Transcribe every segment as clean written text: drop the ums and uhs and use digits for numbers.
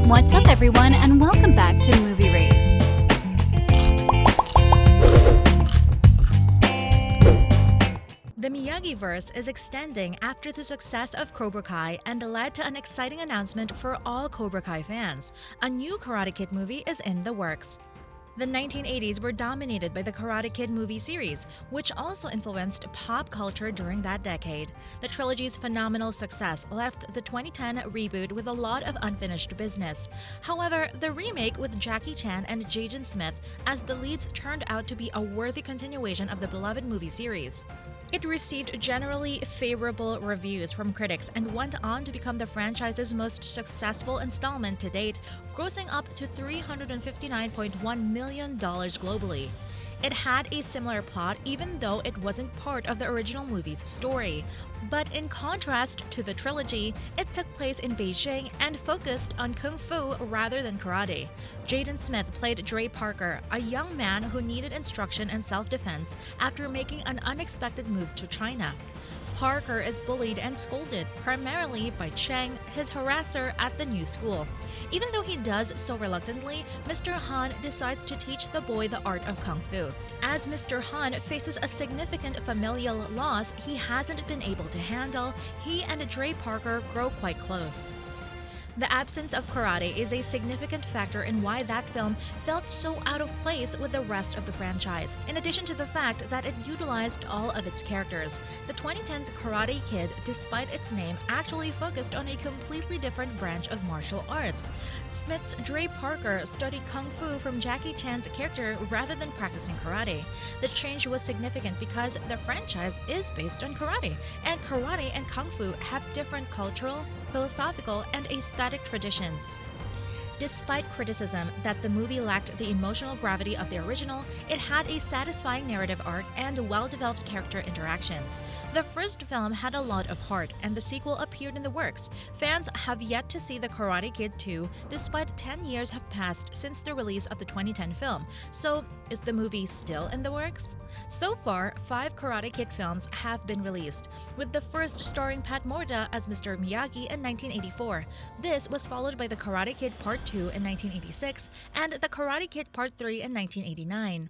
What's up, everyone, and welcome back to Movie Race. The Miyagi-verse is extending after the success of Cobra Kai and led to an exciting announcement for all Cobra Kai fans. A new Karate Kid movie is in the works. The 1980s were dominated by the Karate Kid movie series, which also influenced pop culture during that decade. The trilogy's phenomenal success left the 2010 reboot with a lot of unfinished business. However, the remake with Jackie Chan and Jaden Smith as the leads turned out to be a worthy continuation of the beloved movie series. It received generally favorable reviews from critics and went on to become the franchise's most successful installment to date, grossing up to $359.1 million globally. It had a similar plot even though it wasn't part of the original movie's story. But in contrast to the trilogy, it took place in Beijing and focused on kung fu rather than karate. Jaden Smith played Dre Parker, a young man who needed instruction and self-defense after making an unexpected move to China. Parker is bullied and scolded primarily by Cheng, his harasser at the new school. Even though he does so reluctantly, Mr. Han decides to teach the boy the art of kung fu. As Mr. Han faces a significant familial loss he hasn't been able to handle, he and Dre Parker grow quite close. The absence of karate is a significant factor in why that film felt so out of place with the rest of the franchise, in addition to the fact that it utilized all of its characters. The 2010's Karate Kid, despite its name, actually focused on a completely different branch of martial arts. Smith's Dre Parker studied kung fu from Jackie Chan's character rather than practicing karate. The change was significant because the franchise is based on karate, and karate and kung fu have different cultural, philosophical, and aesthetic traditions. Despite criticism that the movie lacked the emotional gravity of the original, it had a satisfying narrative arc and well-developed character interactions. The first film had a lot of heart, and the sequel appeared in the works. Fans have yet to see The Karate Kid 2, despite 10 years have passed since the release of the 2010 film. So, is the movie still in the works? So far, 5 Karate Kid films have been released, with the first starring Pat Morita as Mr. Miyagi in 1984. This was followed by The Karate Kid Part 2 in 1986 and The Karate Kid Part 3 in 1989.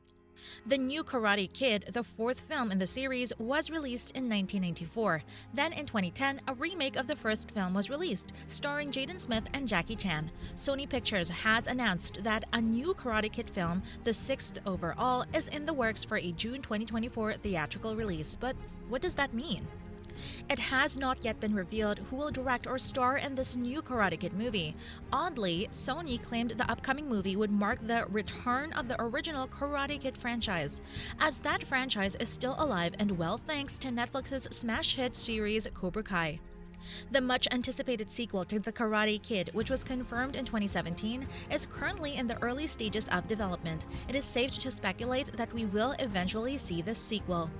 The New Karate Kid, the 4th film in the series, was released in 1994. Then in 2010, a remake of the first film was released, starring Jaden Smith and Jackie Chan. Sony Pictures has announced that a new Karate Kid film, the 6th overall, is in the works for a June 2024 theatrical release. But what does that mean? It has not yet been revealed who will direct or star in this new Karate Kid movie. Oddly, Sony claimed the upcoming movie would mark the return of the original Karate Kid franchise, as that franchise is still alive and well thanks to Netflix's smash hit series Cobra Kai. The much-anticipated sequel to The Karate Kid, which was confirmed in 2017, is currently in the early stages of development. It is safe to speculate that we will eventually see this sequel.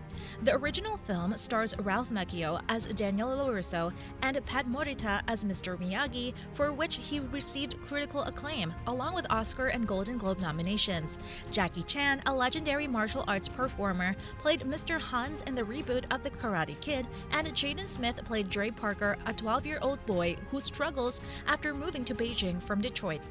The original film stars Ralph Macchio as Daniel LaRusso and Pat Morita as Mr. Miyagi, for which he received critical acclaim, along with Oscar and Golden Globe nominations. Jackie Chan, a legendary martial arts performer, played Mr. Hans in the reboot of The Karate Kid, and Jaden Smith played Dre Parker, a 12-year-old boy who struggles after moving to Beijing from Detroit.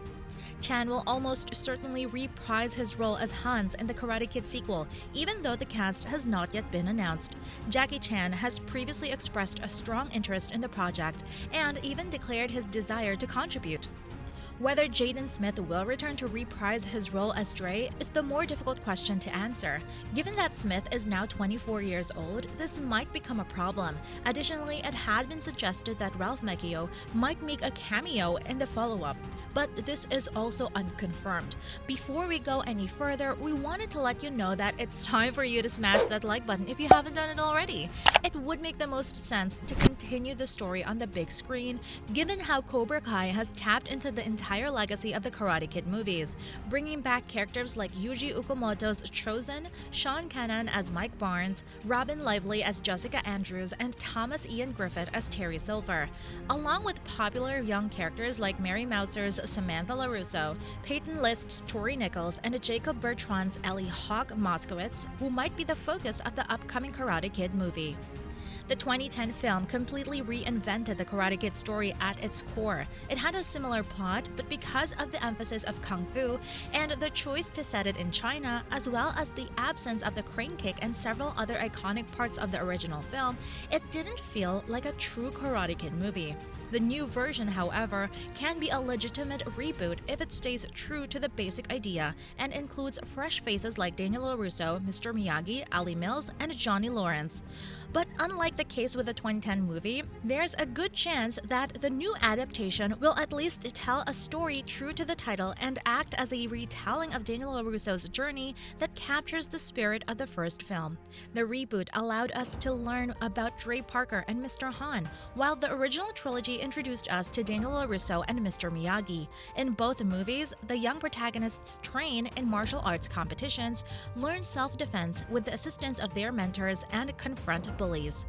Chan will almost certainly reprise his role as Hans in the Karate Kid sequel, even though the cast has not yet been announced. Jackie Chan has previously expressed a strong interest in the project and even declared his desire to contribute. Whether Jaden Smith will return to reprise his role as Dre is the more difficult question to answer. Given that Smith is now 24 years old, this might become a problem. Additionally, it had been suggested that Ralph Macchio might make a cameo in the follow-up, but this is also unconfirmed. Before we go any further, we wanted to let you know that it's time for you to smash that like button if you haven't done it already. It would make the most sense to continue the story on the big screen, given how Cobra Kai has tapped into the entire legacy of the Karate Kid movies, bringing back characters like Yuji Okamoto's Chosen, Sean Kanan as Mike Barnes, Robin Lively as Jessica Andrews, and Thomas Ian Griffith as Terry Silver, along with popular young characters like Mary Mouser's Samantha LaRusso, Peyton List's Tori Nichols, and Jacob Bertrand's Ellie Hawk Moskowitz, who might be the focus of the upcoming Karate Kid movie. The 2010 film completely reinvented the Karate Kid story at its core. It had a similar plot, but because of the emphasis of Kung Fu and the choice to set it in China, as well as the absence of the crane kick and several other iconic parts of the original film, it didn't feel like a true Karate Kid movie. The new version, however, can be a legitimate reboot if it stays true to the basic idea and includes fresh faces like Daniel LaRusso, Mr. Miyagi, Ali Mills, and Johnny Lawrence. But unlike the case with the 2010 movie, there's a good chance that the new adaptation will at least tell a story true to the title and act as a retelling of Daniel LaRusso's journey that captures the spirit of the first film. The reboot allowed us to learn about Dre Parker and Mr. Han, while the original trilogy introduced us to Daniel LaRusso and Mr. Miyagi. In both movies, the young protagonists train in martial arts competitions, learn self-defense with the assistance of their mentors, and confront bullies.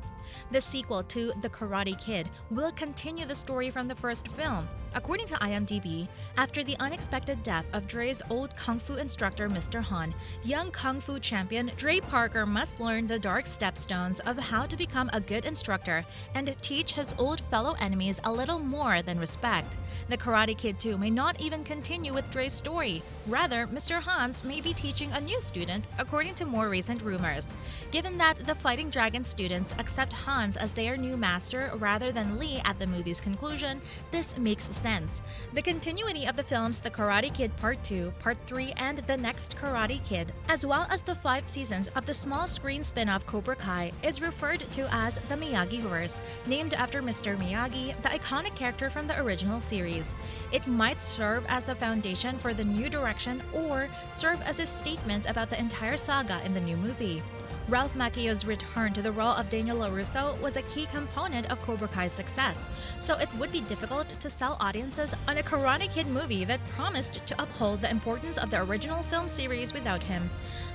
The sequel to The Karate Kid will continue the story from the first film. According to IMDb, after the unexpected death of Dre's old kung fu instructor Mr. Han, young kung fu champion Dre Parker must learn the dark stepstones of how to become a good instructor and teach his old fellow enemies a little more than respect. The Karate Kid 2 may not even continue with Dre's story. Rather, Mr. Hans may be teaching a new student, according to more recent rumors. Given that the Fighting Dragon students accept Hans as their new master rather than Lee at the movie's conclusion, this makes sense. The continuity of the films The Karate Kid Part 2, Part 3, and The Next Karate Kid, as well as the 5 seasons of the small screen spin-off Cobra Kai, is referred to as the Miyagi-verse, named after Mr. Miyagi, the iconic character from the original series. It might serve as the foundation for the new direction or serve as a statement about the entire saga in the new movie. Ralph Macchio's return to the role of Daniel LaRusso was a key component of Cobra Kai's success, so it would be difficult to sell audiences on a Karate Kid movie that promised to uphold the importance of the original film series without him.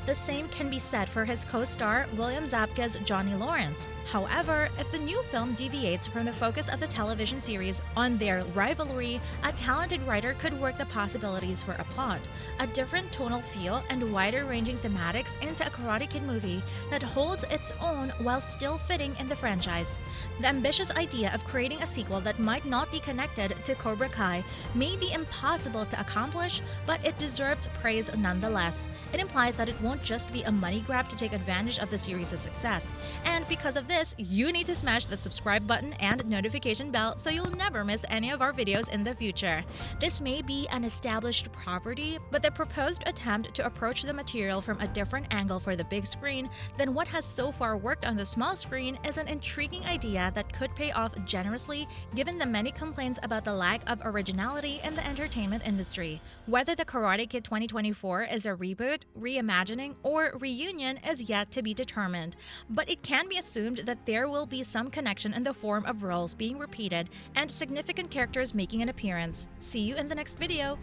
The same can be said for his co-star William Zabka's Johnny Lawrence. However, if the new film deviates from the focus of the television series on their rivalry, a talented writer could work the possibilities for a plot, a different tonal feel, and wider-ranging thematics into a Karate Kid movie that holds its own while still fitting in the franchise. The ambitious idea of creating a sequel that might not be connected to Cobra Kai may be impossible to accomplish, but it deserves praise nonetheless. It implies that it won't just be a money grab to take advantage of the series' success. And because of this, you need to smash the subscribe button and notification bell so you'll never miss any of our videos in the future. This may be an established property, but the proposed attempt to approach the material from a different angle for the big screen than what has so far worked on the small screen is an intriguing idea that could pay off generously given the many complaints about the lack of originality in the entertainment industry. Whether The Karate Kid 2024 is a reboot, reimagining, or reunion is yet to be determined, but it can be assumed that there will be some connection in the form of roles being repeated and significant characters making an appearance. See you in the next video!